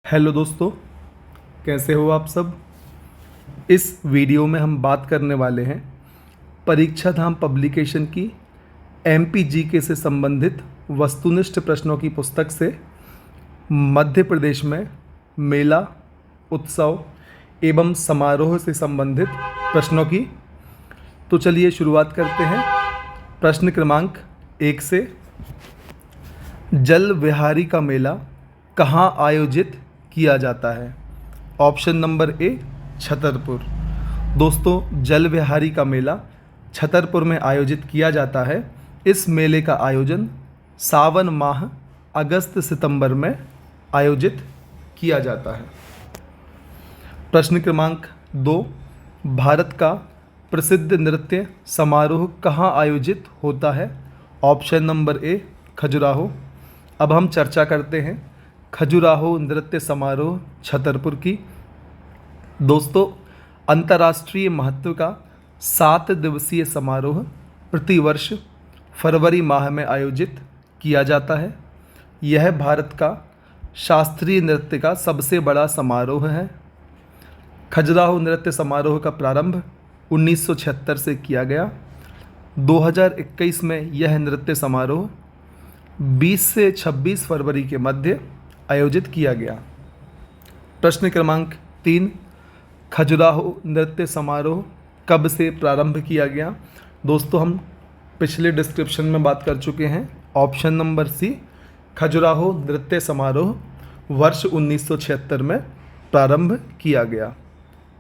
Hello दोस्तों, कैसे हो आप सब। इस वीडियो में हम बात करने वाले हैं परीक्षा धाम पब्लिकेशन की एमपीजीके से संबंधित वस्तुनिष्ठ प्रश्नों की पुस्तक से मध्य प्रदेश में मेला, उत्सव एवं समारोह से संबंधित प्रश्नों की। तो चलिए शुरुआत करते हैं। प्रश्न क्रमांक 1 से, जल विहारी का मेला कहाँ आयोजित किया जाता है। ऑप्शन नंबर ए, छतरपुर। दोस्तों, जल विहारी का मेला छतरपुर में आयोजित किया जाता है। इस मेले का आयोजन सावन माह अगस्त सितंबर में आयोजित किया जाता है। प्रश्न क्रमांक 2, भारत का प्रसिद्ध नृत्य समारोह कहाँ आयोजित होता है। ऑप्शन नंबर ए, खजुराहो। अब हम चर्चा करते हैं खजुराहो नृत्य समारोह छतरपुर की। दोस्तों, अंतर्राष्ट्रीय महत्व का 7 दिवसीय समारोह प्रतिवर्ष फरवरी माह में आयोजित किया जाता है। यह भारत का शास्त्रीय नृत्य का सबसे बड़ा समारोह है। खजुराहो नृत्य समारोह का प्रारंभ 1976 से किया गया। 2021 में यह नृत्य समारोह 20 से 26 फरवरी के मध्य आयोजित किया गया। प्रश्न क्रमांक 3, खजुराहो नृत्य समारोह कब से प्रारंभ किया गया। दोस्तों, हम पिछले डिस्क्रिप्शन में बात कर चुके हैं। ऑप्शन नंबर सी, खजुराहो नृत्य समारोह वर्ष 1976 में प्रारंभ किया गया।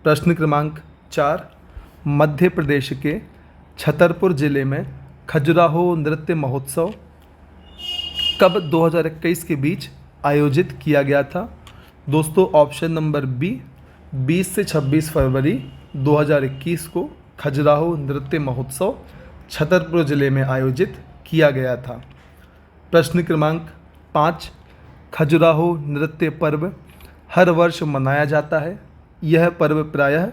प्रश्न क्रमांक 4, मध्य प्रदेश के छतरपुर जिले में खजुराहो नृत्य महोत्सव कब 2021 के बीच आयोजित किया गया था। दोस्तों, ऑप्शन नंबर बी, 20 से 26 फरवरी 2021 को खजुराहो नृत्य महोत्सव छतरपुर जिले में आयोजित किया गया था। प्रश्न क्रमांक 5, खजुराहो नृत्य पर्व हर वर्ष मनाया जाता है। यह पर्व प्रायः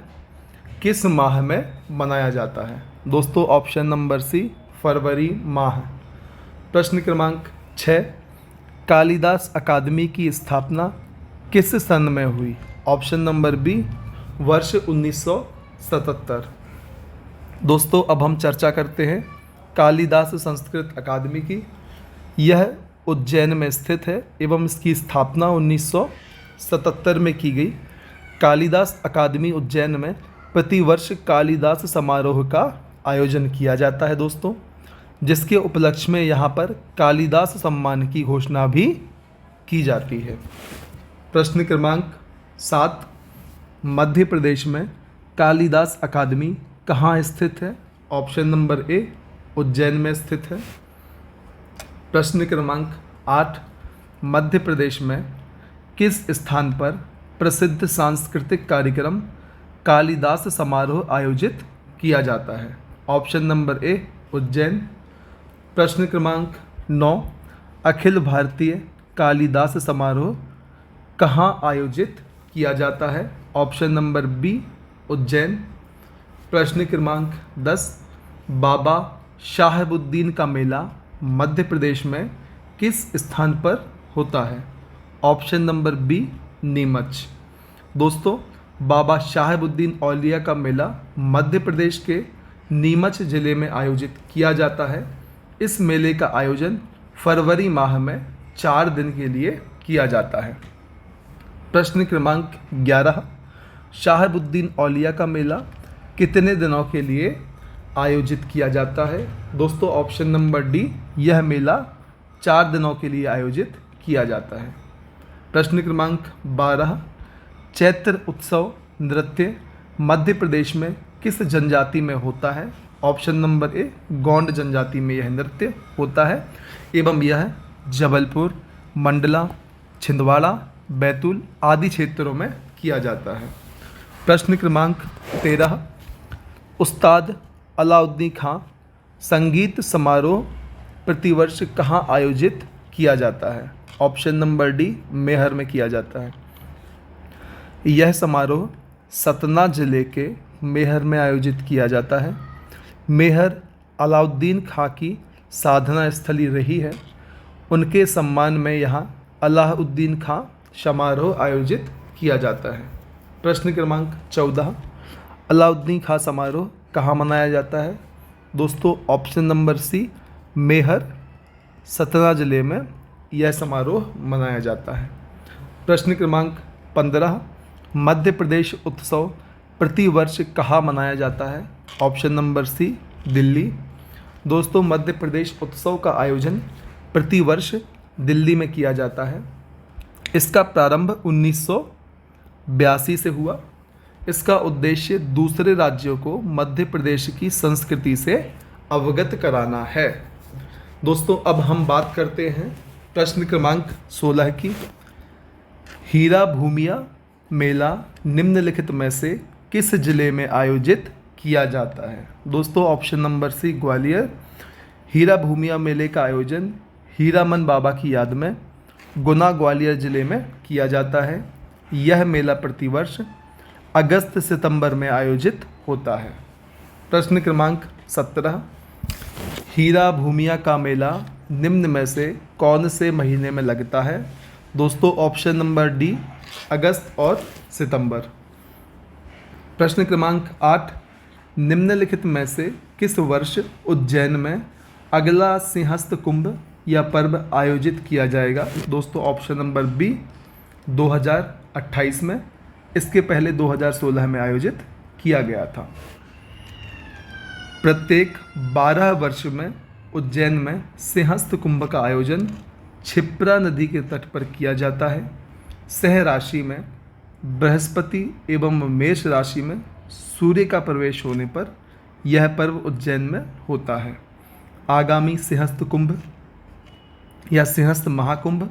किस माह में मनाया जाता है। दोस्तों, ऑप्शन नंबर सी, फरवरी माह। प्रश्न क्रमांक 6, कालिदास अकादमी की स्थापना किस सन में हुई। ऑप्शन नंबर बी, वर्ष 1977। दोस्तों, अब हम चर्चा करते हैं कालिदास संस्कृत अकादमी की। यह उज्जैन में स्थित है एवं इसकी स्थापना 1977 में की गई। कालिदास अकादमी उज्जैन में प्रतिवर्ष कालिदास समारोह का आयोजन किया जाता है दोस्तों, जिसके उपलक्ष्य में यहाँ पर कालिदास सम्मान की घोषणा भी की जाती है। प्रश्न क्रमांक 7, मध्य प्रदेश में कालिदास अकादमी कहाँ स्थित है। ऑप्शन नंबर ए, उज्जैन में स्थित है। प्रश्न क्रमांक 8, मध्य प्रदेश में किस स्थान पर प्रसिद्ध सांस्कृतिक कार्यक्रम कालिदास समारोह आयोजित किया जाता है। ऑप्शन नंबर ए, उज्जैन। प्रश्न क्रमांक 9, अखिल भारतीय कालिदास समारोह कहाँ आयोजित किया जाता है। Option number B, Ujjain. प्रश्न क्रमांक 10, बाबा शाहबुद्दीन का मेला मध्य प्रदेश में किस स्थान पर होता है। Option number B, Neemuch. दोस्तों, बाबा शाहबुद्दीन औलिया का मेला मध्य प्रदेश के नीमच ज़िले में आयोजित किया जाता है। इस मेले का आयोजन फरवरी माह में 4 दिन के लिए किया जाता है। प्रश्न क्रमांक 11, शाहबुद्दीन औलिया का मेला कितने दिनों के लिए आयोजित किया जाता है। दोस्तों, ऑप्शन नंबर डी, यह मेला 4 दिनों के लिए आयोजित किया जाता है। प्रश्न क्रमांक 12, चैत्र उत्सव नृत्य मध्य प्रदेश में किस जनजाति में होता है। ऑप्शन नंबर ए, गोंड जनजाति में यह नृत्य होता है एवं यह जबलपुर, मंडला, छिंदवाड़ा, बैतूल आदि क्षेत्रों में किया जाता है। प्रश्न क्रमांक 13, उस्ताद अलाउद्दीन खां संगीत समारोह प्रतिवर्ष कहाँ आयोजित किया जाता है। ऑप्शन नंबर डी, मेहर में किया जाता है। यह समारोह सतना जिले के मेहर में आयोजित किया जाता है। मेहर अलाउद्दीन खां की साधना स्थली रही है। उनके सम्मान में यहाँ अलाउद्दीन खां समारोह आयोजित किया जाता है? प्रश्न क्रमांक 14, अलाउद्दीन खां समारोह कहाँ मनाया जाता है? दोस्तों ऑप्शन नंबर सी, मेहर, सतना जिले में यह समारोह मनाया जाता है। प्रश्न क्रमांक 15, मध्य प्रदेश उत्सव प्रतिवर्ष कहाँ मनाया जाता है? Option number C, Delhi. दोस्तों मध्य प्रदेश उत्सव का आयोजन प्रतिवर्ष दिल्ली में किया जाता है। इसका प्रारंभ 1982 से हुआ। इसका उद्देश्य दूसरे राज्यों को मध्य प्रदेश की संस्कृति से अवगत कराना है। दोस्तों अब हम बात करते हैं प्रश्न क्रमांक 16 की। हीरा भूमिया मेला निम्नलिखित में से किस जिले में आयोजित किया जाता है? दोस्तों ऑप्शन नंबर सी, ग्वालियर। हीरा भूमिया मेले का आयोजन हीरामन बाबा की याद में गुना ग्वालियर जिले में किया जाता है। यह मेला प्रतिवर्ष अगस्त सितंबर में आयोजित होता है। प्रश्न क्रमांक 17, हीरा भूमिया का मेला निम्न में से कौन से महीने में लगता है? दोस्तों ऑप्शन नंबर डी, अगस्त और सितंबर। प्रश्न क्रमांक 8, निम्नलिखित में से किस वर्ष उज्जैन में अगला सिंहस्थ कुंभ या पर्व आयोजित किया जाएगा? दोस्तों ऑप्शन नंबर बी, 2028 में। इसके पहले 2016 में आयोजित किया गया था। प्रत्येक 12 वर्ष में उज्जैन में सिंहस्थ कुंभ का आयोजन क्षिप्रा नदी के तट पर किया जाता है। सह राशि में बृहस्पति एवं मेष राशि में सूर्य का प्रवेश होने पर यह पर्व उज्जैन में होता है। आगामी सिंहस्थ कुंभ या सिंहस्थ महाकुंभ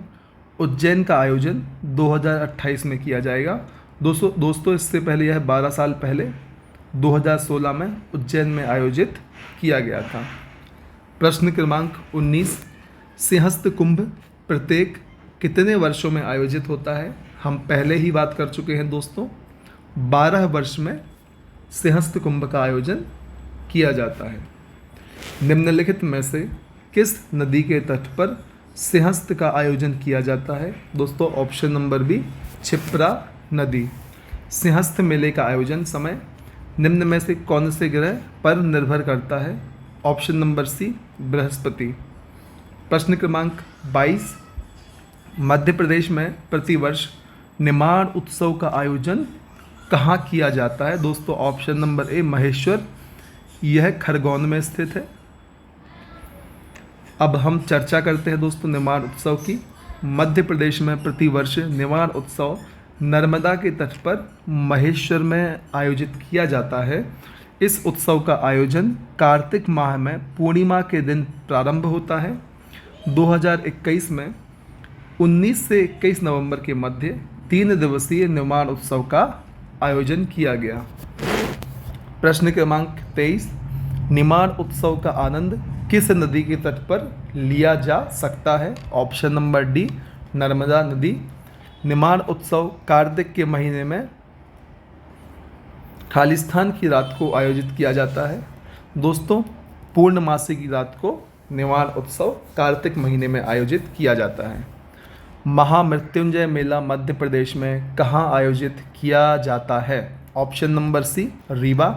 उज्जैन का आयोजन 2028 में किया जाएगा। दोस्तों इससे पहले यह 12 साल पहले 2016 में उज्जैन में आयोजित किया गया था। प्रश्न क्रमांक 19, सिंहस्थ कुंभ प्रत्येक कितने वर्षों में आयोजित होता है? हम पहले ही बात कर चुके हैं दोस्तों, 12 वर्ष में सिंहस्थ कुंभ का आयोजन किया जाता है। निम्नलिखित में से किस नदी के तट पर सिंहस्थ का आयोजन किया जाता है? दोस्तों ऑप्शन नंबर बी, क्षिप्रा नदी। सिंहस्थ मेले का आयोजन समय निम्न में से कौन से ग्रह पर निर्भर करता है? Option number C, Brihaspati. प्रश्न क्रमांक 22, मध्य प्रदेश में प्रतिवर्ष निमाड़ उत्सव का आयोजन कहाँ किया जाता है? दोस्तों ऑप्शन नंबर ए, महेश्वर। यह खरगोन में स्थित है। अब हम चर्चा करते हैं दोस्तों निमाड़ उत्सव की। मध्य प्रदेश में प्रतिवर्ष निमाड़ उत्सव नर्मदा के तट पर महेश्वर में आयोजित किया जाता है। इस उत्सव का आयोजन कार्तिक माह में पूर्णिमा के दिन प्रारंभ होता है। 2021 में 19 से 21 नवंबर के मध्य 3 दिवसीय निमाड़ उत्सव का आयोजन किया गया। प्रश्न क्रमांक 23, निमाड़ उत्सव का आनंद किस नदी के तट पर लिया जा सकता है? ऑप्शन नंबर डी, नर्मदा नदी। निमाड़ उत्सव कार्तिक के महीने में खालिस्तान की रात को आयोजित किया जाता है। दोस्तों पूर्णमासी की रात को निमाड़ उत्सव कार्तिक महीने में आयोजित किया जाता है। महामृत्युंजय मेला मध्य प्रदेश में कहाँ आयोजित किया जाता है? Option number C, Rewa.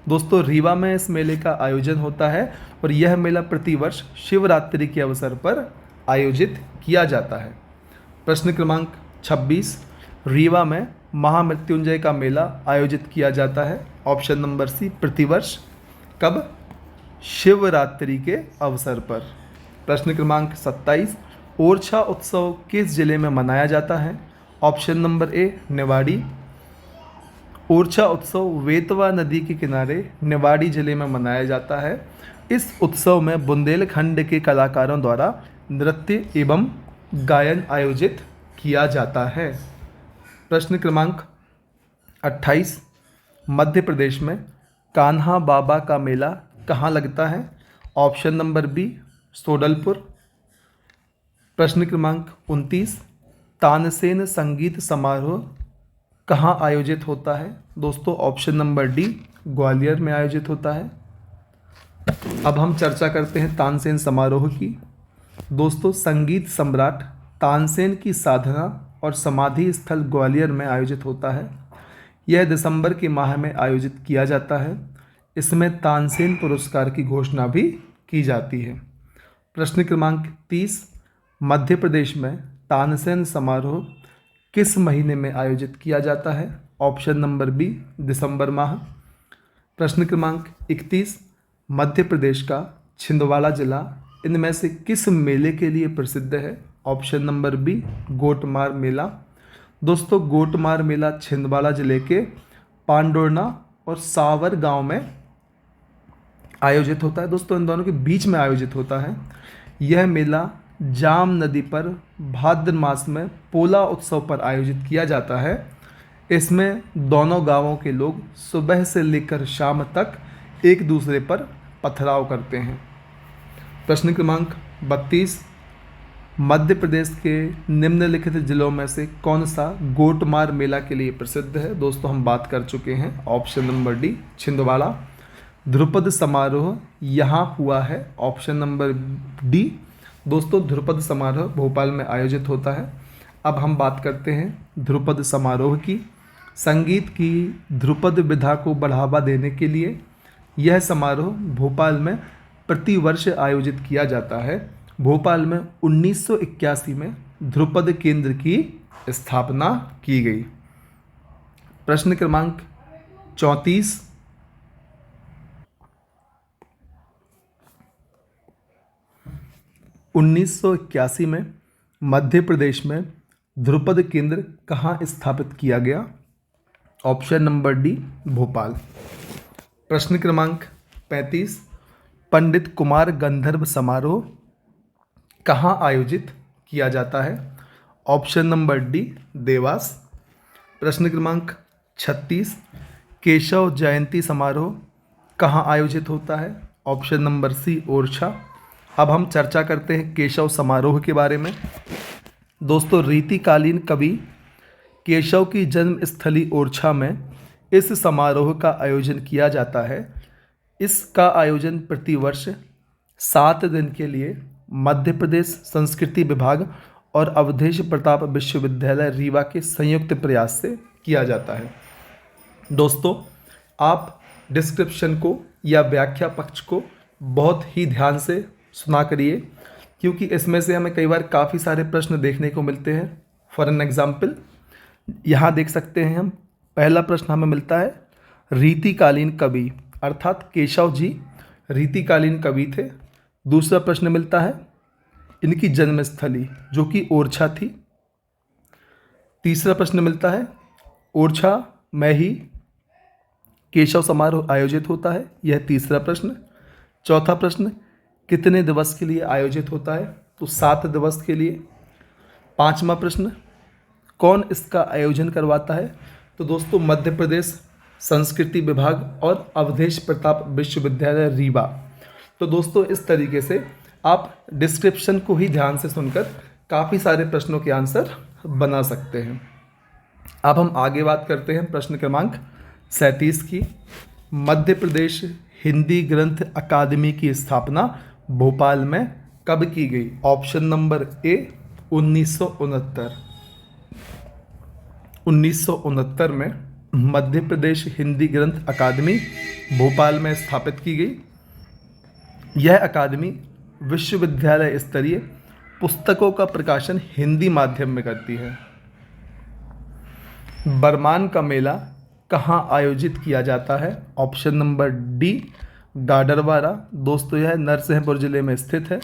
दोस्तों रीवा में इस मेले का आयोजन होता है और यह मेला प्रतिवर्ष शिवरात्रि के अवसर पर आयोजित किया जाता है। प्रश्न क्रमांक 26, रीवा में महामृत्युंजय का मेला आयोजित किया जाता है। ऑप्शन नंबर सी, प्रतिवर्ष। कब? शिवरात्रि के अवसर पर। प्रश्न क्रमांक 27, ओरछा उत्सव किस जिले में मनाया जाता है? ऑप्शन नंबर ए, निवाड़ी। ओरछा उत्सव वेतवा नदी के किनारे निवाड़ी जिले में मनाया जाता है। इस उत्सव में बुंदेलखंड के कलाकारों द्वारा नृत्य एवं गायन आयोजित किया जाता है। प्रश्न क्रमांक 28, मध्य प्रदेश में कान्हा बाबा का मेला कहाँ लगता है? Option number B, Sodalpur. प्रश्न क्रमांक 29, तानसेन संगीत समारोह कहाँ आयोजित होता है? दोस्तों ऑप्शन नंबर डी, ग्वालियर में आयोजित होता है। अब हम चर्चा करते हैं तानसेन समारोह की। दोस्तों संगीत सम्राट तानसेन की साधना और समाधि स्थल ग्वालियर में आयोजित होता है। यह दिसंबर के माह में आयोजित किया जाता है। इसमें तानसेन पुरस्कार की घोषणा भी की जाती है। प्रश्न क्रमांक 30, मध्य प्रदेश में तानसेन समारोह किस महीने में आयोजित किया जाता है? ऑप्शन नंबर बी, दिसंबर माह। प्रश्न क्रमांक 31, मध्य प्रदेश का छिंदवाड़ा जिला इनमें से किस मेले के लिए प्रसिद्ध है? ऑप्शन नंबर बी, गोटमार मेला। दोस्तों, गोटमार मेला छिंदवाड़ा जिले के पांडुरना और सावर गांव में आयोजित होता है। दोस्तों, इन दोनों के बीच में आयोजित होता है। यह मेला जाम नदी पर भाद्र मास में पोला उत्सव पर आयोजित किया जाता है। इसमें दोनों गांवों के लोग सुबह से लेकर शाम तक एक दूसरे पर पथराव करते हैं। प्रश्न क्रमांक 32, मध्य प्रदेश के निम्नलिखित जिलों में से कौन सा गोटमार मेला के लिए प्रसिद्ध है? दोस्तों, हम बात कर चुके हैं। Option number D, Chhindwara. Dhrupad समारोह यहाँ हुआ है। Option number D. दोस्तों, ध्रुपद समारोह भोपाल में आयोजित होता है। अब हम बात करते हैं ध्रुपद समारोह की। संगीत की ध्रुपद विधा को बढ़ावा देने के लिए यह समारोह भोपाल में प्रतिवर्ष आयोजित किया जाता है। भोपाल में 1981 में ध्रुपद केंद्र की स्थापना की गई। प्रश्न क्रमांक 34, 1981 में मध्य प्रदेश में ध्रुपद केंद्र कहाँ स्थापित किया गया? Option number D, Bhopal. प्रश्न क्रमांक 35, पंडित कुमार गंधर्व समारोह कहाँ आयोजित किया जाता है? Option number D, Dewas. प्रश्न क्रमांक 36, केशव जयंती समारोह कहाँ आयोजित होता है? Option number C, Orchha. अब हम चर्चा करते हैं केशव समारोह के बारे में। दोस्तों, रीतिकालीन कवि केशव की जन्म स्थली ओरछा में इस समारोह का आयोजन किया जाता है। इसका आयोजन प्रतिवर्ष 7 दिन के लिए मध्य प्रदेश संस्कृति विभाग और अवधेश प्रताप विश्वविद्यालय रीवा के संयुक्त प्रयास से किया जाता है। दोस्तों, आप डिस्क्रिप्शन को या व्याख्या पक्ष को बहुत ही ध्यान से सुना करिए, क्योंकि इसमें से हमें कई बार काफ़ी सारे प्रश्न देखने को मिलते हैं। फॉर एन एग्जाम्पल, यहाँ देख सकते हैं हम, पहला प्रश्न हमें मिलता है रीतिकालीन कवि, अर्थात केशव जी रीतिकालीन कवि थे। दूसरा प्रश्न मिलता है इनकी जन्मस्थली, जो कि ओरछा थी। तीसरा प्रश्न मिलता है ओरछा में ही केशव समारोह आयोजित होता है, यह तीसरा प्रश्न। चौथा प्रश्न कितने दिवस के लिए आयोजित होता है? तो 7 दिवस के लिए। पांचवा प्रश्न कौन इसका आयोजन करवाता है? तो दोस्तों, मध्य प्रदेश संस्कृति विभाग और अवधेश प्रताप विश्वविद्यालय रीवा। तो दोस्तों, इस तरीके से आप डिस्क्रिप्शन को ही ध्यान से सुनकर काफ़ी सारे प्रश्नों के आंसर बना सकते हैं। अब हम आगे बात करते हैं प्रश्न क्रमांक 37 की। मध्य प्रदेश हिंदी ग्रंथ अकादमी की स्थापना भोपाल में कब की गई? ऑप्शन नंबर ए, 1969। 1969 में मध्य प्रदेश हिंदी ग्रंथ अकादमी भोपाल में स्थापित की गई। यह अकादमी विश्वविद्यालय स्तरीय पुस्तकों का प्रकाशन हिंदी माध्यम में करती है। बरमान का मेला कहाँ आयोजित किया जाता है? Option number D, Gadarwara. दोस्तों, यह नरसिंहपुर ज़िले में स्थित है।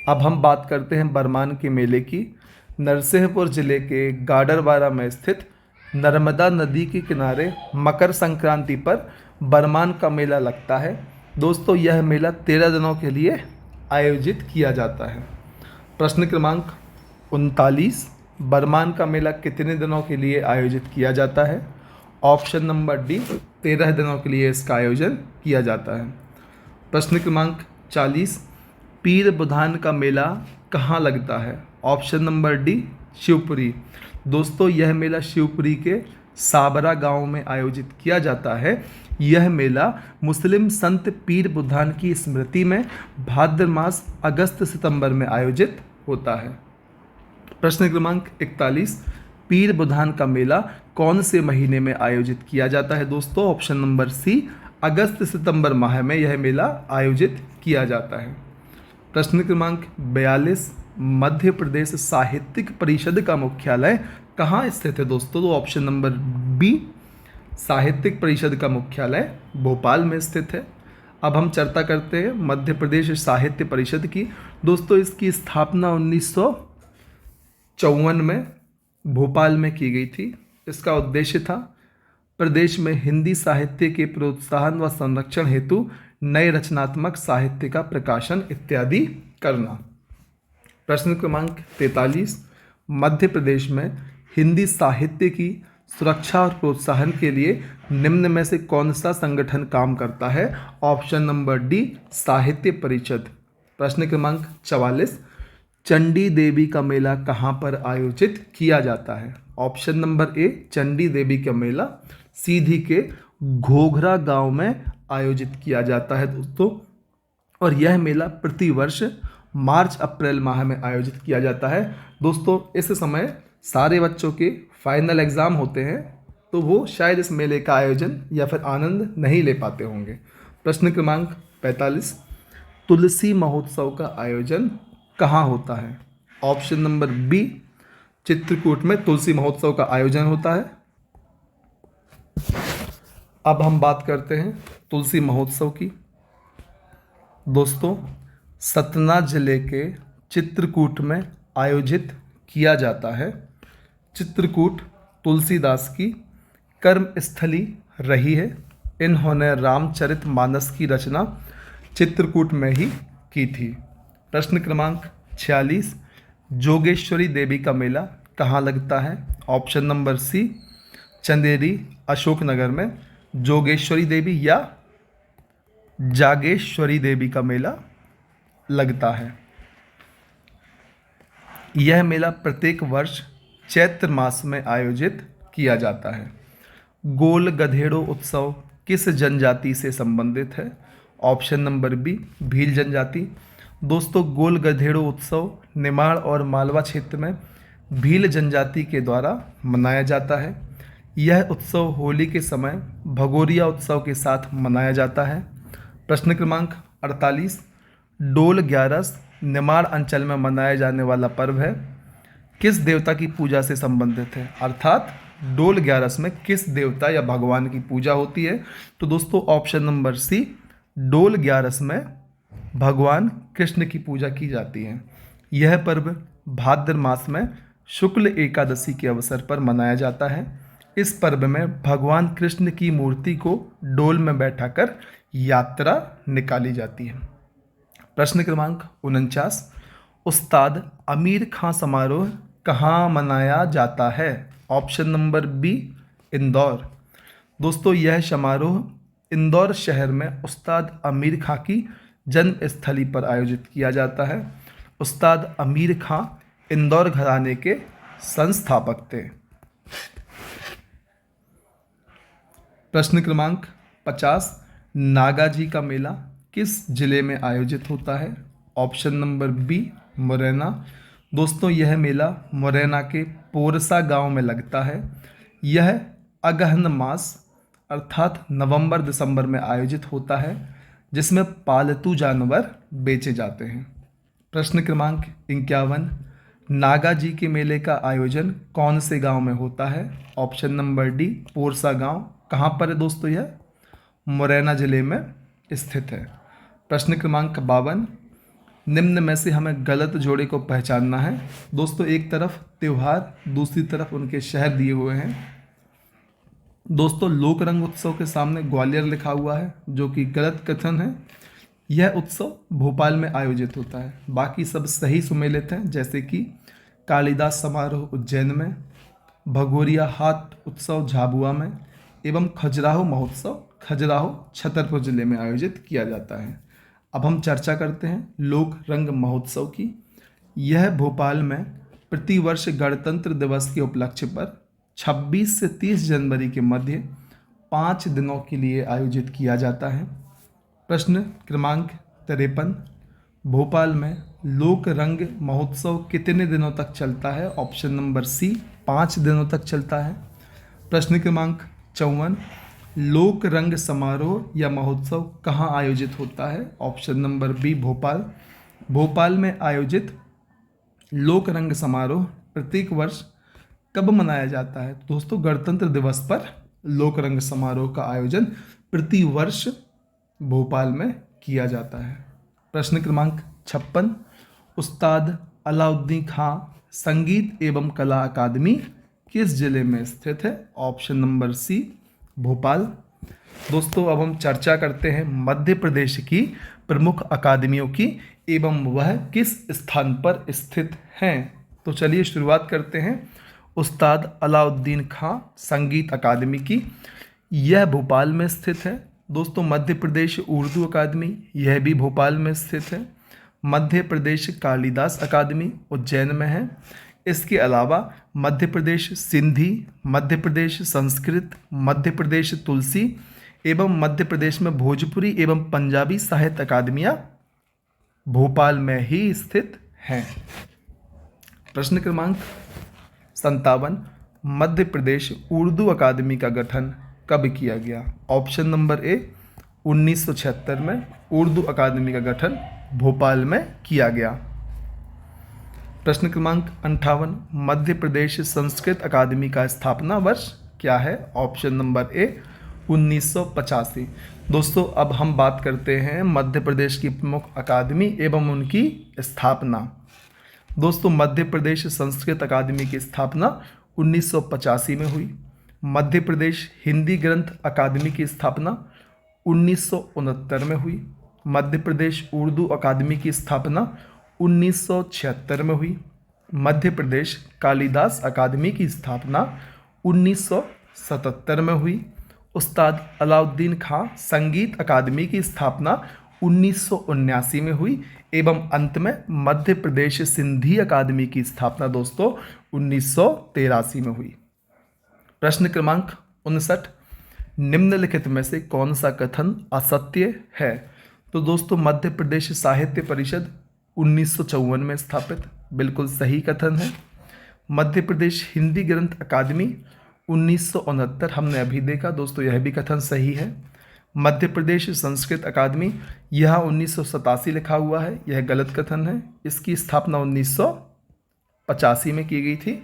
अब हम बात करते हैं बरमान के मेले की। नरसिंहपुर ज़िले के गाडरवारा में स्थित नर्मदा नदी के किनारे मकर संक्रांति पर बरमान का मेला लगता है। दोस्तों, यह मेला 13 दिनों के लिए आयोजित किया जाता है। प्रश्न क्रमांक 39, बरमान का मेला कितने दिनों के लिए आयोजित किया जाता है? ऑप्शन नंबर डी, 13 दिनों के लिए इसका आयोजन किया जाता है। प्रश्न क्रमांक 40, पीर बुधान का मेला कहाँ लगता है? Option number D, Shivpuri. दोस्तों, यह मेला शिवपुरी के साबरा गांव में आयोजित किया जाता है। यह मेला मुस्लिम संत पीर बुधान की स्मृति में भाद्र मास अगस्त सितंबर में आयोजित होता है। प्रश्न क्रमांक 41, पीर बुधान का मेला कौन से महीने में आयोजित किया जाता है दोस्तों? ऑप्शन नंबर सी, अगस्त सितंबर माह में यह मेला आयोजित किया जाता है। प्रश्न क्रमांक 42, मध्य प्रदेश साहित्यिक परिषद का मुख्यालय कहाँ स्थित है दोस्तों? तो ऑप्शन नंबर बी, साहित्यिक परिषद का मुख्यालय भोपाल में स्थित है। अब हम चर्चा करते हैं मध्य प्रदेश साहित्य परिषद की। दोस्तों इसकी स्थापना 1954 में भोपाल में की गई थी। इसका उद्देश्य था प्रदेश में हिंदी साहित्य के प्रोत्साहन व संरक्षण हेतु नए रचनात्मक साहित्य का प्रकाशन इत्यादि करना। प्रश्न क्रमांक 43, मध्य प्रदेश में हिंदी साहित्य की सुरक्षा और प्रोत्साहन के लिए निम्न में से कौन सा संगठन काम करता है? ऑप्शन नंबर डी, साहित्य परिषद। प्रश्न क्रमांक 44, चंडी देवी का मेला कहाँ पर आयोजित किया जाता है? ऑप्शन नंबर ए, चंडी देवी का मेला सीधी के घोघरा गांव में आयोजित किया जाता है दोस्तों, और यह मेला प्रतिवर्ष मार्च अप्रैल माह में आयोजित किया जाता है। दोस्तों इस समय सारे बच्चों के फाइनल एग्ज़ाम होते हैं, तो वो शायद इस मेले का आयोजन या फिर आनंद नहीं ले पाते होंगे। प्रश्न क्रमांक 45, तुलसी महोत्सव का आयोजन कहाँ होता है? ऑप्शन नंबर बी, चित्रकूट में तुलसी महोत्सव का आयोजन होता है। अब हम बात करते हैं तुलसी महोत्सव की। दोस्तों सतना जिले के चित्रकूट में आयोजित किया जाता है। चित्रकूट तुलसीदास की कर्मस्थली रही है। इन्होंने रामचरितमानस की रचना चित्रकूट में ही की थी। प्रश्न क्रमांक 46, जोगेश्वरी देवी का मेला कहाँ लगता है? Option number C, Chanderi Ashoknagar में जोगेश्वरी देवी या जागेश्वरी देवी का मेला लगता है। यह मेला प्रत्येक वर्ष चैत्र मास में आयोजित किया जाता है। गोल गधेड़ो उत्सव किस जनजाति से संबंधित है? ऑप्शन नंबर बी, भील जनजाति। दोस्तों गोल गधेड़ो उत्सव निमाड़ और मालवा क्षेत्र में भील जनजाति के द्वारा मनाया जाता है। यह उत्सव होली के समय भगोरिया उत्सव के साथ मनाया जाता है। प्रश्न क्रमांक 48, डोल ग्यारस निमाड़ अंचल में मनाया जाने वाला पर्व है, किस देवता की पूजा से संबंधित है? अर्थात डोल ग्यारस में किस देवता या भगवान की पूजा होती है? तो दोस्तों ऑप्शन नंबर सी, डोल ग्यारस में भगवान कृष्ण की पूजा की जाती है। यह पर्व भाद्र मास में शुक्ल एकादशी के अवसर पर मनाया जाता है। इस पर्व में भगवान कृष्ण की मूर्ति को डोल में बैठाकर यात्रा निकाली जाती है। प्रश्न क्रमांक 49, उस्ताद अमीर खां समारोह कहाँ मनाया जाता है? Option number B, Indore. दोस्तों यह समारोह इंदौर शहर में उस्ताद अमीर खां की जन्म स्थली पर आयोजित किया जाता है। उस्ताद अमीर खां इंदौर घराने के संस्थापक थे। प्रश्न क्रमांक 50, नागाजी का मेला किस जिले में आयोजित होता है? Option number B, Morena. दोस्तों यह मेला मुरैना के पोरसा गांव में लगता है। यह अगहन मास अर्थात नवंबर दिसंबर में आयोजित होता है, जिसमें पालतू जानवर बेचे जाते हैं। प्रश्न क्रमांक 51, नागाजी के मेले का आयोजन कौन से गांव में होता है? ऑप्शन नंबर डी, पोरसा गांव। कहाँ पर है दोस्तों? यह मुरैना जिले में स्थित है। प्रश्न क्रमांक 52, निम्न में से हमें गलत जोड़े को पहचानना है। दोस्तों एक तरफ त्यौहार, दूसरी तरफ उनके शहर दिए हुए हैं। दोस्तों लोक रंग उत्सव के सामने ग्वालियर लिखा हुआ है, जो कि गलत कथन है। यह उत्सव भोपाल में आयोजित होता है। बाकी सब सही सुमेलित हैं, जैसे कि कालिदास समारोह उज्जैन में, भगोरिया हाट उत्सव झाबुआ में एवं खजुराहो महोत्सव खजुराहो छतरपुर जिले में आयोजित किया जाता है। अब हम चर्चा करते हैं लोक रंग महोत्सव की। यह भोपाल में प्रतिवर्ष गणतंत्र दिवस के उपलक्ष्य पर 26 से 30 जनवरी के मध्य 5 दिनों के लिए आयोजित किया जाता है। प्रश्न क्रमांक 53, भोपाल में लोक रंग महोत्सव कितने दिनों तक चलता है? ऑप्शन नंबर सी 5 दिनों तक चलता है। प्रश्न क्रमांक 54, लोक रंग समारोह या महोत्सव कहाँ आयोजित होता है? Option number B Bhopal. Bhopal में आयोजित लोक रंग समारोह प्रत्येक वर्ष कब मनाया जाता है? दोस्तों, गणतंत्र दिवस पर लोक रंग समारोह का आयोजन प्रति वर्ष भोपाल में किया जाता है। प्रश्न क्रमांक 56, उस्ताद अलाउद्दीन खां संगीत एवं कला अकादमी किस जिले में स्थित है? Option number C Bhopal. दोस्तों, अब हम चर्चा करते हैं मध्य प्रदेश की प्रमुख अकादमियों की एवं वह किस स्थान पर स्थित हैं। तो चलिए शुरुआत करते हैं उस्ताद अलाउद्दीन खां संगीत अकादमी की। यह भोपाल में स्थित है। दोस्तों, मध्य प्रदेश उर्दू अकादमी, यह भी भोपाल में स्थित है। मध्य प्रदेश कालिदास अकादमी उज्जैन में है। इसके अलावा मध्य प्रदेश सिंधी, मध्य प्रदेश संस्कृत, मध्य प्रदेश तुलसी एवं मध्य प्रदेश में भोजपुरी एवं पंजाबी साहित्य अकादमियाँ भोपाल में ही स्थित हैं। प्रश्न क्रमांक 57, मध्य प्रदेश उर्दू अकादमी का गठन कब किया गया? ऑप्शन नंबर ए 1976 में उर्दू अकादमी का गठन भोपाल में किया गया। प्रश्न क्रमांक 58, मध्य प्रदेश संस्कृत अकादमी का स्थापना वर्ष क्या है? ऑप्शन नंबर ए 1985। दोस्तों, अब हम बात करते हैं मध्य प्रदेश की प्रमुख अकादमी एवं उनकी स्थापना। दोस्तों, मध्य प्रदेश संस्कृत अकादमी की स्थापना 1985 में हुई। मध्य प्रदेश हिंदी ग्रंथ अकादमी की स्थापना 1969 में हुई। मध्य प्रदेश उर्दू अकादमी की स्थापना 1976 में हुई। मध्य प्रदेश कालिदास अकादमी की स्थापना 1977 में हुई। उस्ताद अलाउद्दीन खां संगीत अकादमी की स्थापना 1979 में हुई एवं अंत में मध्य प्रदेश सिंधी अकादमी की स्थापना दोस्तों 1983 में हुई। प्रश्न क्रमांक 59, निम्नलिखित में से कौन सा कथन असत्य है? तो दोस्तों, मध्य प्रदेश साहित्य परिषद 1954 में स्थापित, बिल्कुल सही कथन है। मध्य प्रदेश हिंदी ग्रंथ अकादमी 1969 हमने अभी देखा दोस्तों, यह भी कथन सही है। मध्य प्रदेश संस्कृत अकादमी यहाँ 1987 लिखा हुआ है, यह गलत कथन है। इसकी स्थापना 1985 में की गई थी।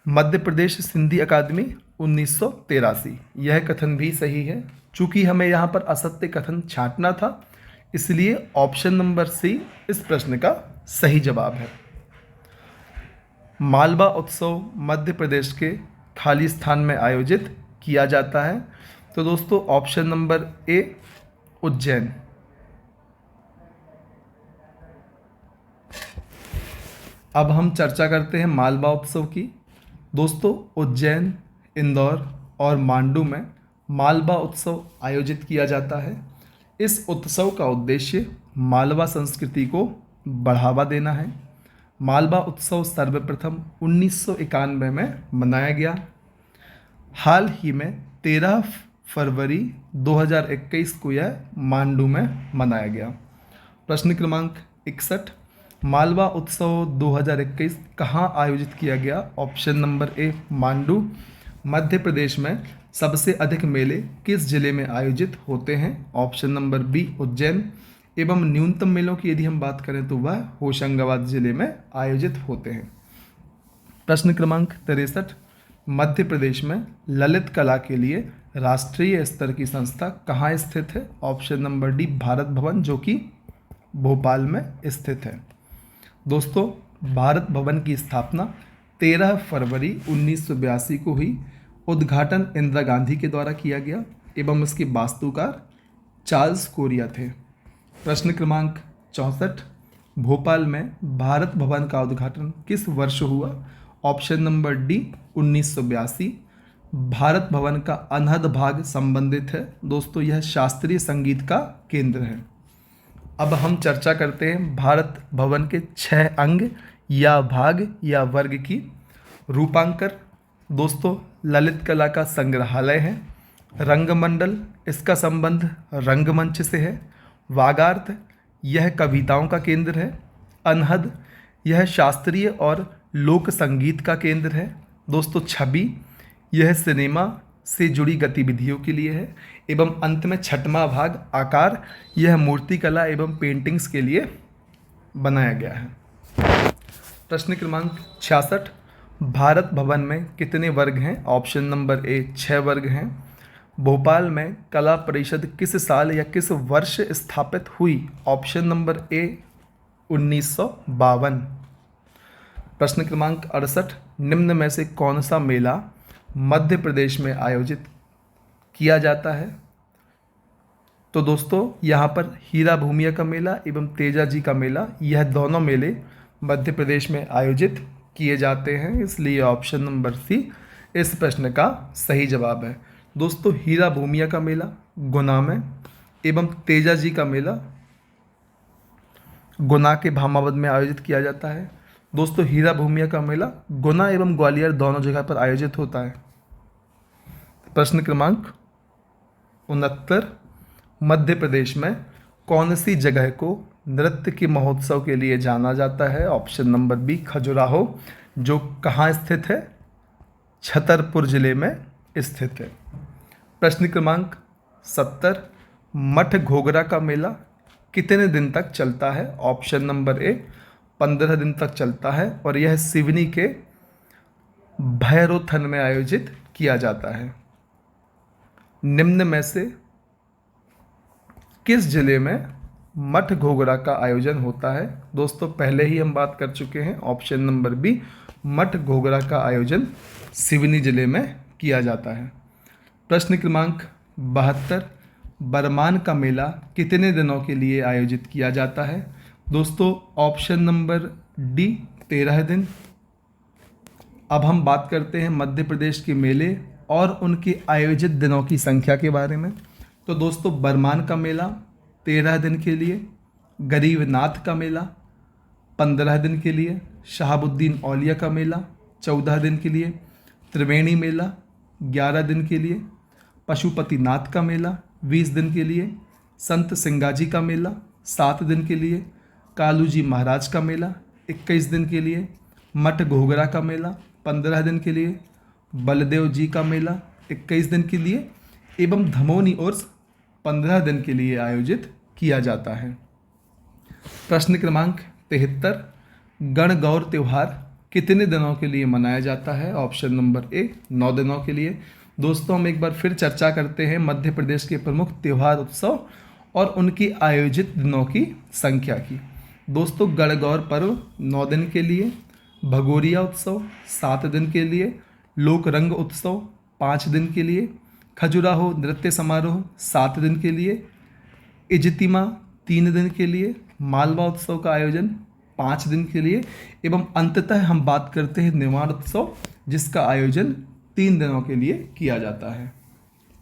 मध्य प्रदेश सिंधी अकादमी 1983, यह कथन भी सही है। चूंकि हमें यहाँ पर असत्य कथन छांटना था, इसलिए ऑप्शन नंबर सी इस प्रश्न का सही जवाब है। मालवा उत्सव मध्य प्रदेश के खाली स्थान में आयोजित किया जाता है। तो दोस्तों, ऑप्शन नंबर ए उज्जैन। अब हम चर्चा करते हैं मालवा उत्सव की। दोस्तों, उज्जैन, इंदौर और मांडू में मालवा उत्सव आयोजित किया जाता है। इस उत्सव का उद्देश्य मालवा संस्कृति को बढ़ावा देना है। मालवा उत्सव सर्वप्रथम 1991 में मनाया गया। हाल ही में 13 फरवरी 2021 को यह मांडू में मनाया गया। प्रश्न क्रमांक 61, मालवा उत्सव 2021 कहाँ आयोजित किया गया? Option number A Mandu. Madhya Pradesh में सबसे अधिक मेले किस जिले में आयोजित होते हैं? Option number B Ujjain. एवं न्यूनतम मेलों की यदि हम बात करें तो वह होशंगाबाद जिले में आयोजित होते हैं। प्रश्न क्रमांक 63, मध्य प्रदेश में ललित कला के लिए राष्ट्रीय स्तर की संस्था कहाँ स्थित है? Option number D Bharat Bhavan, जो कि भोपाल में स्थित है। दोस्तों, भारत भवन की स्थापना 13 फरवरी 1982 को हुई। उद्घाटन इंदिरा गांधी के द्वारा किया गया एवं इसके वास्तुकार चार्ल्स कोरिया थे। प्रश्न क्रमांक 64, भोपाल में भारत भवन का उद्घाटन किस वर्ष हुआ? Option number D 1982। Bharat Bhavan का अनहद भाग संबंधित है। दोस्तों, यह शास्त्रीय संगीत का केंद्र है। अब हम चर्चा करते हैं भारत भवन के 6 अंग या भाग या वर्ग की। रूपांकर, दोस्तों ललित कला का संग्रहालय है। रंगमंडल, इसका संबंध रंगमंच से है। वागार्थ, यह कविताओं का केंद्र है। अनहद, यह शास्त्रीय और लोक संगीत का केंद्र है। दोस्तों छवि, यह सिनेमा से जुड़ी गतिविधियों के लिए है। एवं अंत में छठवां भाग आकार, यह मूर्तिकला एवं पेंटिंग्स के लिए बनाया गया है। प्रश्न क्रमांक 66, भारत भवन में कितने वर्ग हैं? ऑप्शन नंबर ए 6 वर्ग हैं। भोपाल में कला परिषद किस साल या किस वर्ष स्थापित हुई? ऑप्शन नंबर ए 1952। प्रश्न क्रमांक 68, निम्न में से कौन सा मेला मध्य प्रदेश में आयोजित किया जाता है? तो दोस्तों यहाँ पर हीरा भूमिया का मेला एवं तेजा जी का मेला, यह दोनों मेले मध्य प्रदेश में आयोजित किए जाते हैं, इसलिए ऑप्शन नंबर सी इस प्रश्न का सही जवाब है। दोस्तों हीरा भूमिया का मेला गुना में एवं तेजा जी का मेला गुना के भामावद में आयोजित किया जाता है। दोस्तों हीरा भूमिया का मेला गुना एवं ग्वालियर दोनों जगह पर आयोजित होता है। प्रश्न क्रमांक 69, मध्य प्रदेश में कौन सी जगह को नृत्य के महोत्सव के लिए जाना जाता है? ऑप्शन नंबर बी खजुराहो, जो कहाँ स्थित है? छतरपुर जिले में स्थित है। प्रश्न क्रमांक 70, मठ घोघरा का मेला कितने दिन तक चलता है? ऑप्शन नंबर ए 15 दिन तक चलता है और यह सिवनी के भैरोथन में आयोजित किया जाता है। निम्न में से किस जिले में मठ घोघरा का आयोजन होता है? दोस्तों पहले ही हम बात कर चुके हैं, ऑप्शन नंबर बी मठ घोघरा का आयोजन सिवनी जिले में किया जाता है। प्रश्न क्रमांक 72, बरमान का मेला कितने दिनों के लिए आयोजित किया जाता है? दोस्तों ऑप्शन नंबर डी 13 दिन। अब हम बात करते हैं मध्य प्रदेश के मेले और उनके आयोजित दिनों की संख्या के बारे में। तो दोस्तों बरमान का मेला 13 दिन के लिए, गरीबनाथ का मेला 15 दिन के लिए, शहाबुद्दीन औलिया का मेला 14 दिन के लिए, त्रिवेणी मेला 11 दिन के लिए, पशुपतिनाथ का मेला 20 दिन के लिए, संत सिंगाजी का मेला 7 दिन के लिए, कालूजी महाराज का मेला 21 दिन के लिए, मठ घोघरा का मेला 15 दिन के लिए, बलदेव जी का मेला 21 दिन के लिए एवं धमोनी उर्स 15 दिन के लिए आयोजित किया जाता है। प्रश्न क्रमांक 73, गणगौर त्यौहार कितने दिनों के लिए मनाया जाता है? ऑप्शन नंबर ए 9 दिनों के लिए। दोस्तों हम एक बार फिर चर्चा करते हैं मध्य प्रदेश के प्रमुख त्यौहार उत्सव और उनकी आयोजित दिनों की संख्या की। दोस्तों गणगौर पर्व 9 दिन के लिए, भगोरिया उत्सव 7 दिन के लिए, लोक रंग उत्सव 5 दिन के लिए, खजुराहो नृत्य समारोह 7 दिन के लिए, इजतिमा 3 दिन के लिए, मालवा उत्सव का आयोजन 5 दिन के लिए एवं अंततः हम बात करते हैं निर्वाण उत्सव, जिसका आयोजन 3 दिनों के लिए किया जाता है।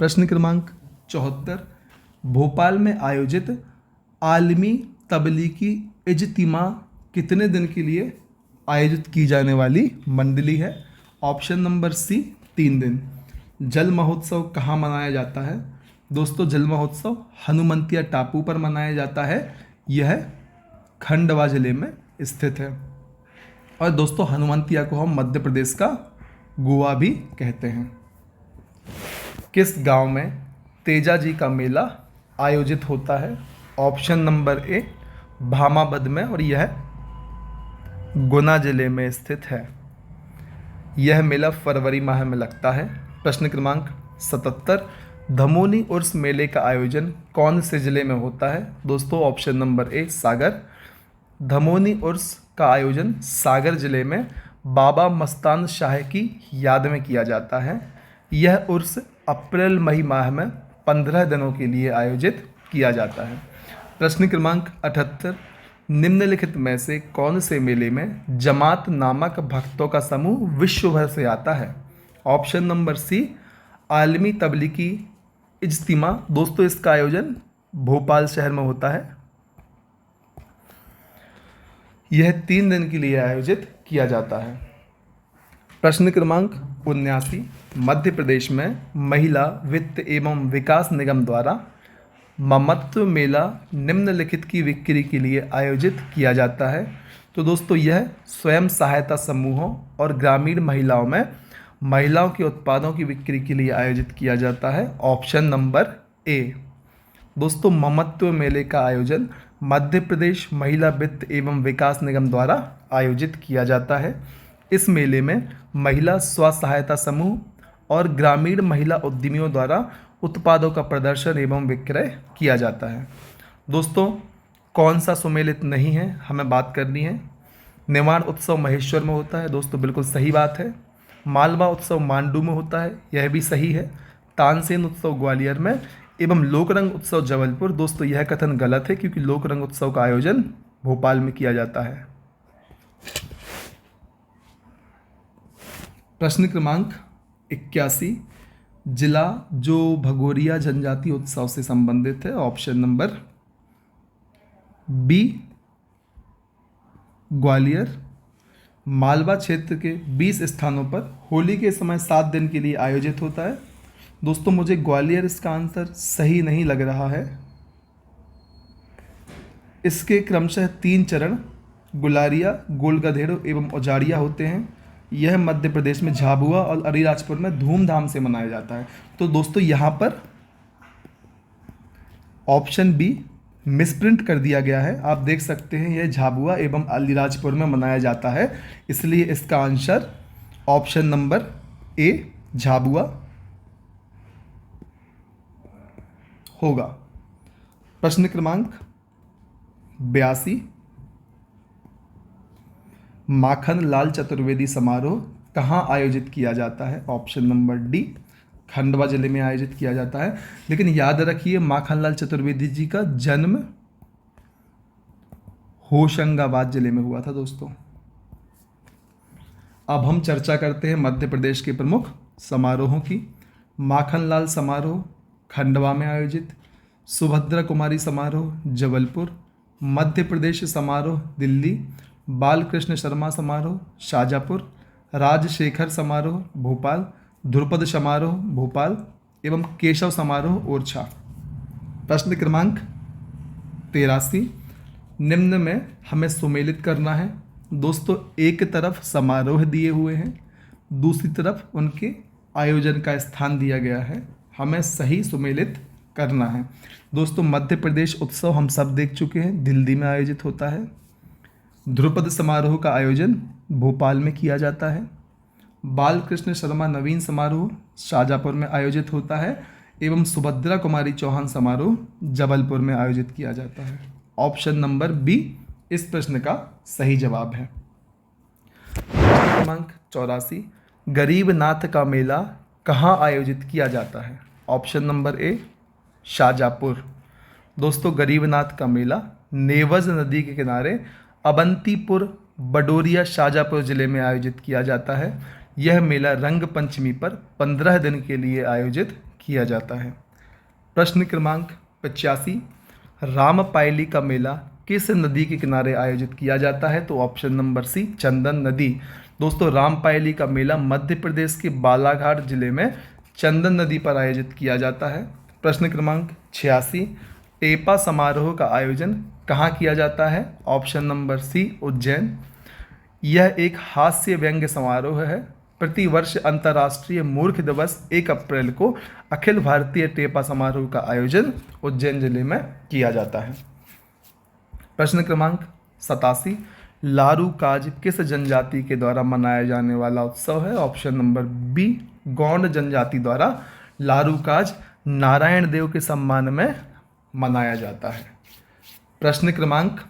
प्रश्न क्रमांक 74, भोपाल में आयोजित आलमी तबलीगी इजतिमा कितने दिन के लिए आयोजित की जाने वाली मंडली है? ऑप्शन नंबर सी 3 दिन। जल महोत्सव कहाँ मनाया जाता है? दोस्तों जल महोत्सव हनुमंतिया टापू पर मनाया जाता है, यह खंडवा जिले में स्थित है। और दोस्तों हनुमंतिया को हम मध्य प्रदेश का गोवा भी कहते हैं। किस गांव में तेजा जी का मेला आयोजित होता है? ऑप्शन नंबर ए भामाबद में और यह गुना जिले में स्थित है। यह मेला फरवरी माह में लगता है। प्रश्न क्रमांक 77, धमोनी उर्स मेले का आयोजन कौन से जिले में होता है? दोस्तों ऑप्शन नंबर ए सागर। धमोनी उर्स का आयोजन सागर जिले में बाबा मस्तान शाह की याद में किया जाता है। यह उर्स अप्रैल मई माह में 15 दिनों के लिए आयोजित किया जाता है। प्रश्न क्रमांक 78, निम्नलिखित में से कौन से मेले में जमात नामक भक्तों का समूह विश्व भर से आता है? ऑप्शन नंबर सी आलमी तबलीगी इज्तिमा। दोस्तों इसका आयोजन भोपाल शहर में होता है। यह 3 दिन के लिए आयोजित किया जाता है। प्रश्न क्रमांक 79, मध्य प्रदेश में महिला वित्त एवं विकास निगम द्वारा ममत्व मेला निम्नलिखित की बिक्री के लिए आयोजित किया जाता है? तो दोस्तों यह स्वयं सहायता समूहों और ग्रामीण महिलाओं में महिलाओं के उत्पादों की बिक्री के लिए आयोजित किया जाता है। ऑप्शन नंबर ए। दोस्तों ममत्व मेले का आयोजन मध्य प्रदेश महिला वित्त एवं विकास निगम द्वारा आयोजित किया जाता है। इस मेले में महिला स्व सहायता समूह और ग्रामीण महिला उद्यमियों द्वारा उत्पादों का प्रदर्शन एवं विक्रय किया जाता है। दोस्तों कौन सा सुमेलित नहीं है, हमें बात करनी है। निवाण उत्सव महेश्वर में होता है, दोस्तों बिल्कुल सही बात है। मालवा उत्सव मांडू में होता है, यह भी सही है। तानसेन उत्सव ग्वालियर में एवं लोकरंग उत्सव जबलपुर, दोस्तों यह कथन गलत है क्योंकि लोकरंग उत्सव का आयोजन भोपाल में किया जाता है। प्रश्न क्रमांक 81, जिला जो भगोरिया जनजाति उत्सव से संबंधित है। Option number B Gwalior. Malwa क्षेत्र के 20 स्थानों पर होली के समय 7 दिन के लिए आयोजित होता है। दोस्तों मुझे ग्वालियर इसका आंसर सही नहीं लग रहा है। इसके क्रमशः 3 चरण गुलारिया, गोल गधेड़ो एवं औजाड़िया होते हैं। यह मध्य प्रदेश में झाबुआ और अलीराजपुर में धूमधाम से मनाया जाता है। तो दोस्तों यहाँ पर ऑप्शन बी मिसप्रिंट कर दिया गया है। आप देख सकते हैं यह झाबुआ एवं अलीराजपुर में मनाया जाता है, इसलिए इसका आंसर ऑप्शन नंबर ए झाबुआ होगा। प्रश्न क्रमांक 82, माखन लाल चतुर्वेदी समारोह कहाँ आयोजित किया जाता है? ऑप्शन नंबर डी खंडवा जिले में आयोजित किया जाता है। लेकिन याद रखिए माखन लाल चतुर्वेदी जी का जन्म होशंगाबाद जिले में हुआ था। दोस्तों अब हम चर्चा करते हैं मध्य प्रदेश के प्रमुख समारोहों की। माखन लाल समारोह खंडवा में आयोजित, सुभद्रा कुमारी समारोह जबलपुर, मध्य प्रदेश समारोह दिल्ली, बालकृष्ण शर्मा समारोह शाजापुर, राजशेखर समारोह भोपाल, ध्रुपद समारोह भोपाल एवं केशव समारोह ओरछा। प्रश्न क्रमांक 83, निम्न में हमें सुमेलित करना है। दोस्तों एक तरफ समारोह दिए हुए हैं, दूसरी तरफ उनके आयोजन का स्थान दिया गया है, हमें सही सुमेलित करना है। दोस्तों मध्य प्रदेश उत्सव हम सब देख चुके हैं, दिल्ली में आयोजित होता है। ध्रुपद समारोह का आयोजन भोपाल में किया जाता है। बालकृष्ण शर्मा नवीन समारोह शाजापुर में आयोजित होता है एवं सुभद्रा कुमारी चौहान समारोह जबलपुर में आयोजित किया जाता है। ऑप्शन नंबर बी इस प्रश्न का सही जवाब है। प्रश्न क्रमांक 84, गरीबनाथ का मेला कहाँ आयोजित किया जाता है? ऑप्शन नंबर ए शाजापुर। दोस्तों गरीबनाथ का मेला नेवज नदी के किनारे अवंतीपुर बडोरिया शाजापुर जिले में आयोजित किया जाता है। यह मेला रंग पंचमी पर 15 दिन के लिए आयोजित किया जाता है। प्रश्न क्रमांक 85, रामपायली का मेला किस नदी के किनारे आयोजित किया जाता है? तो ऑप्शन नंबर सी चंदन नदी। दोस्तों रामपायली का मेला मध्य प्रदेश के बालाघाट जिले में चंदन नदी पर आयोजित किया जाता है। प्रश्न क्रमांक 86, टेपा समारोह का आयोजन कहाँ किया जाता है? Option number C Ujjain. यह एक हास्य व्यंग्य समारोह है। प्रतिवर्ष अंतर्राष्ट्रीय मूर्ख दिवस 1 अप्रैल को अखिल भारतीय टेपा समारोह का आयोजन उज्जैन जिले में किया जाता है। प्रश्न क्रमांक 87, लारू काज किस जनजाति के द्वारा मनाया जाने वाला उत्सव है? ऑप्शन नंबर बी गौंड जनजाति द्वारा लारू काज नारायण देव के सम्मान में मनाया जाता है। प्रश्न क्रमांक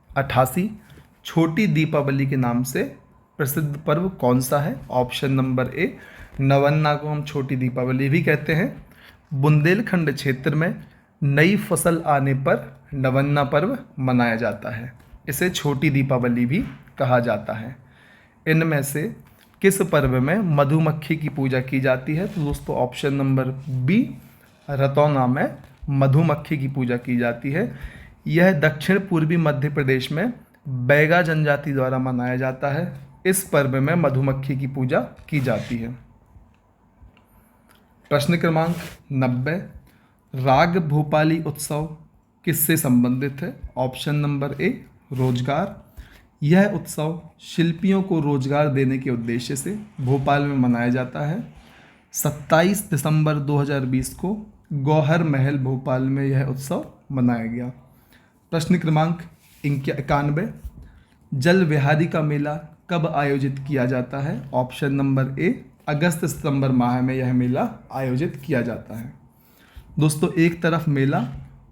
88, छोटी दीपावली के नाम से प्रसिद्ध पर्व कौन सा है? ऑप्शन नंबर ए नवन्ना को हम छोटी दीपावली भी कहते हैं। बुंदेलखंड क्षेत्र में नई फसल आने पर नवन्ना पर्व मनाया जाता है, इसे छोटी दीपावली भी कहा जाता है। इनमें से किस पर्व में मधुमक्खी की पूजा की जाती है? तो दोस्तों ऑप्शन नंबर बी रतौना में मधुमक्खी की पूजा की जाती है। यह दक्षिण पूर्वी मध्य प्रदेश में बैगा जनजाति द्वारा मनाया जाता है। इस पर्व में मधुमक्खी की पूजा की जाती है। प्रश्न क्रमांक 90, राग भोपाली उत्सव किससे संबंधित है? ऑप्शन नंबर ए रोजगार। यह उत्सव शिल्पियों को रोजगार देने के उद्देश्य से भोपाल में मनाया जाता है। 27 दिसंबर 2020 को गौहर महल भोपाल में यह उत्सव मनाया गया। प्रश्न क्रमांक 91, जल विहारी का मेला कब आयोजित किया जाता है? ऑप्शन नंबर ए अगस्त सितंबर माह में यह मेला आयोजित किया जाता है। दोस्तों, एक तरफ मेला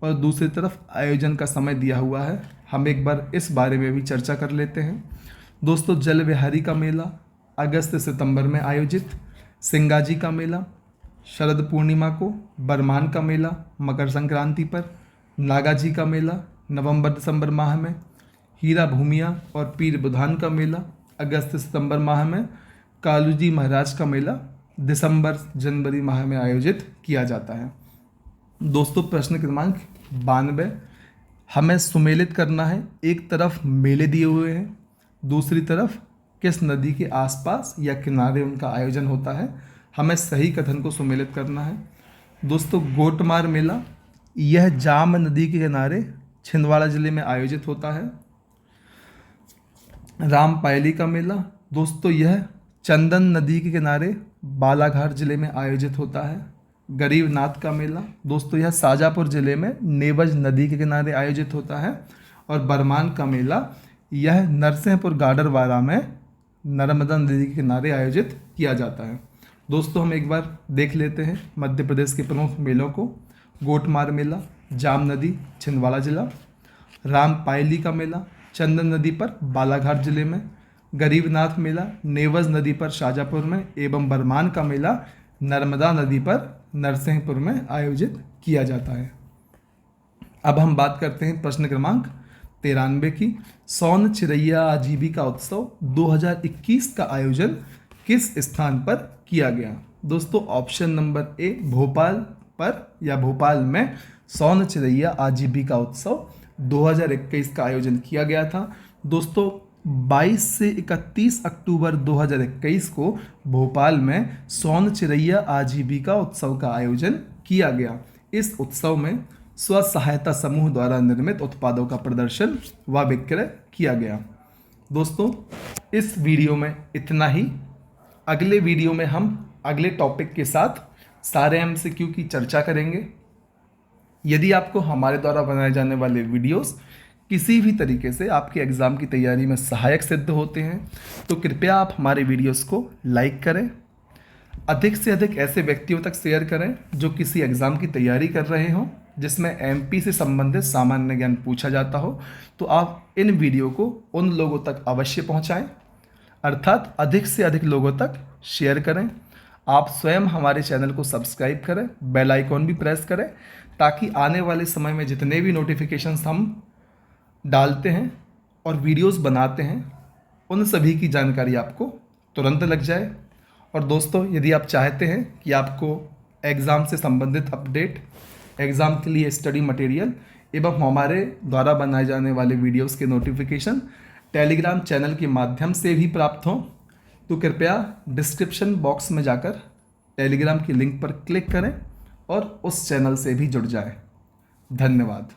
और दूसरी तरफ आयोजन का समय दिया हुआ है, हम एक बार इस बारे में भी चर्चा कर लेते हैं। दोस्तों, जल विहारी का मेला अगस्त सितंबर में आयोजित, सिंगाजी का मेला शरद पूर्णिमा को, बरमान का मेला मकर संक्रांति पर, नागाजी का मेला नवंबर दिसंबर माह में, हीरा भूमिया और पीर बुधान का मेला अगस्त सितंबर माह में, कालूजी महाराज का मेला दिसंबर जनवरी माह में आयोजित किया जाता है। दोस्तों, प्रश्न क्रमांक 92, हमें सुमेलित करना है। एक तरफ मेले दिए हुए हैं, दूसरी तरफ किस नदी के आसपास या किनारे उनका आयोजन होता है, हमें सही कथन को सुमेलित करना है। दोस्तों, गोटमार मेला यह जाम नदी के किनारे छिंदवाड़ा जिले में आयोजित होता है। रामपायली का मेला दोस्तों यह चंदन नदी के किनारे बालाघाट जिले में आयोजित होता है। गरीबनाथ का मेला दोस्तों यह शाजापुर जिले में नेवज नदी के किनारे आयोजित होता है। और बरमान का मेला यह नरसिंहपुर गाडरवारा में नर्मदा नदी के किनारे आयोजित किया जाता है। दोस्तों, हम एक बार देख लेते हैं मध्य प्रदेश के प्रमुख मेलों को। गोटमार मेला जाम नदी छिंदवाड़ा जिला, रामपायली का मेला चंदन नदी पर बालाघाट जिले में, गरीबनाथ मेला नेवज नदी पर शाजापुर में एवं बरमान का मेला नर्मदा नदी पर नरसिंहपुर में आयोजित किया जाता है। अब हम बात करते हैं प्रश्न क्रमांक 93 की। सोन चिरैया आजीविका उत्सव 2021 का आयोजन किस स्थान पर किया गया? दोस्तों, ऑप्शन नंबर ए भोपाल पर या भोपाल में सोन चिरैया आजीविका उत्सव 2021 का आयोजन किया गया था। दोस्तों, 22 से 31 अक्टूबर 2021 को भोपाल में सोन चिरैया आजीविका उत्सव का आयोजन किया गया। इस उत्सव में स्व सहायता समूह द्वारा निर्मित उत्पादों का प्रदर्शन व विक्रय किया गया। दोस्तों, इस वीडियो में इतना ही। अगले वीडियो में हम अगले टॉपिक के साथ सारे MCQ की चर्चा करेंगे। यदि आपको हमारे द्वारा बनाए जाने वाले वीडियोस किसी भी तरीके से आपके एग्ज़ाम की तैयारी में सहायक सिद्ध होते हैं तो कृपया आप हमारे वीडियोस को लाइक करें, अधिक से अधिक ऐसे व्यक्तियों तक शेयर करें जो किसी एग्ज़ाम की तैयारी कर रहे हों जिसमें MP से संबंधित सामान्य ज्ञान पूछा जाता हो। तो आप इन वीडियो को उन लोगों तक अवश्य पहुंचाएं, अर्थात अधिक से अधिक लोगों तक शेयर करें। आप स्वयं हमारे चैनल को सब्सक्राइब करें, बेल आइकॉन भी प्रेस करें ताकि आने वाले समय में जितने भी नोटिफिकेशंस हम डालते हैं और वीडियोस बनाते हैं उन सभी की जानकारी आपको तुरंत लग जाए। और दोस्तों, यदि आप चाहते हैं कि आपको एग्ज़ाम से संबंधित अपडेट, एग्ज़ाम के लिए स्टडी मटेरियल एवं हमारे द्वारा बनाए जाने वाले वीडियोस के नोटिफिकेशन टेलीग्राम चैनल के माध्यम से भी प्राप्त हों तो कृपया डिस्क्रिप्शन बॉक्स में जाकर टेलीग्राम की लिंक पर क्लिक करें और उस चैनल से भी जुड़ जाएं। धन्यवाद।